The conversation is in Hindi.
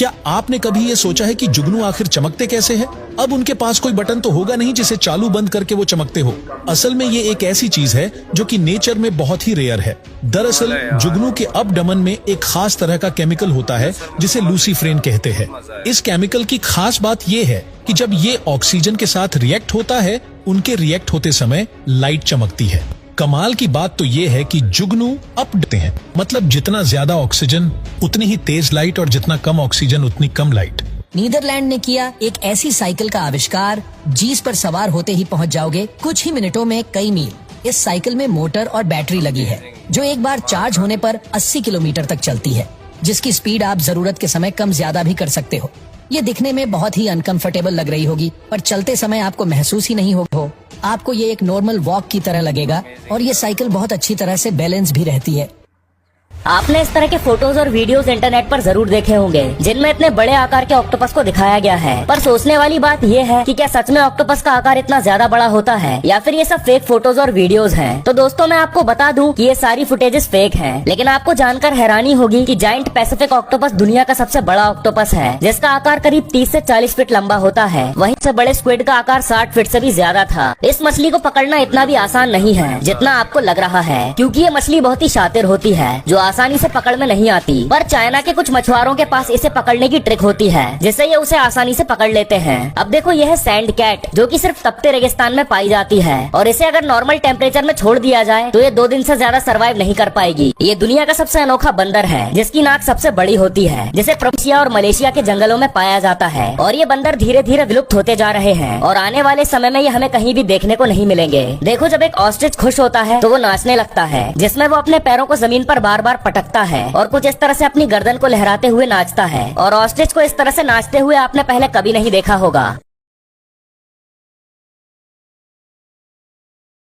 क्या आपने कभी ये सोचा है कि जुगनू आखिर चमकते कैसे हैं? अब उनके पास कोई बटन तो होगा नहीं जिसे चालू बंद करके वो चमकते हो। असल में ये एक ऐसी चीज है जो कि नेचर में बहुत ही रेयर है। दरअसल जुगनू के अबडमन में एक खास तरह का केमिकल होता है जिसे लूसीफ्रेन कहते हैं। इस केमिकल की खास बात ये है कि जब ये ऑक्सीजन के साथ रिएक्ट होता है, उनके रिएक्ट होते समय लाइट चमकती है। कमाल की बात तो ये है कि जुगनू अपडते हैं, मतलब जितना ज्यादा ऑक्सीजन उतनी ही तेज लाइट और जितना कम ऑक्सीजन उतनी कम लाइट। नीदरलैंड ने किया एक ऐसी साइकिल का आविष्कार जिस पर सवार होते ही पहुंच जाओगे कुछ ही मिनटों में कई मील। इस साइकिल में मोटर और बैटरी लगी है जो एक बार चार्ज होने पर 80 किलोमीटर तक चलती है, जिसकी स्पीड आप जरूरत के समय कम ज्यादा भी कर सकते हो। ये दिखने में बहुत ही अनकंफर्टेबल लग रही होगी, पर चलते समय आपको महसूस ही नहीं होगा। आपको ये एक नॉर्मल वॉक की तरह लगेगा और ये साइकिल बहुत अच्छी तरह से बैलेंस भी रहती है। आपने इस तरह के फोटोज और वीडियोस इंटरनेट पर जरूर देखे होंगे जिनमें इतने बड़े आकार के ऑक्टोपस को दिखाया गया है, पर सोचने वाली बात ये है कि क्या सच में ऑक्टोपस का आकार इतना ज्यादा बड़ा होता है या फिर ये सब फेक फोटोज और वीडियोस हैं। तो दोस्तों मैं आपको बता दूं कि ये सारी फुटेजेस फेक हैं, लेकिन आपको जानकर हैरानी होगी कि जायंट पैसिफिक ऑक्टोपस दुनिया का सबसे बड़ा ऑक्टोपस है जिसका आकार करीब 30 से 40 फीट लंबा होता है। वहीं से बड़े स्क्विड का आकार 60 फीट से भी ज्यादा था। इस मछली को पकड़ना इतना भी आसान नहीं है जितना आपको लग रहा है, क्योंकि ये मछली बहुत ही शातिर होती है जो आसानी से पकड़ में नहीं आती। पर चाइना के कुछ मछुआरों के पास इसे पकड़ने की ट्रिक होती है जिससे ये उसे आसानी से पकड़ लेते हैं। अब देखो यह है सैंड कैट जो कि सिर्फ तपते रेगिस्तान में पाई जाती है और इसे अगर नॉर्मल टेम्परेचर में छोड़ दिया जाए तो ये 2 दिन से ज्यादा सरवाइव नहीं कर पाएगी। ये दुनिया का सबसे अनोखा बंदर है जिसकी नाक सबसे बड़ी होती है, जिसे प्रोविंसिया और मलेशिया के जंगलों में पाया जाता है। और ये बंदर धीरे धीरे विलुप्त होते जा रहे हैं और आने वाले समय में ये हमें कहीं भी देखने को नहीं मिलेंगे। देखो जब एक ऑस्ट्रिच खुश होता है तो वो नाचने लगता है, जिसमें वो अपने पैरों को जमीन पर बार बार पटकता है और कुछ इस तरह से अपनी गर्दन को लहराते हुए नाचता है। और ऑस्ट्रिच को इस तरह से नाचते हुए आपने पहले कभी नहीं देखा होगा।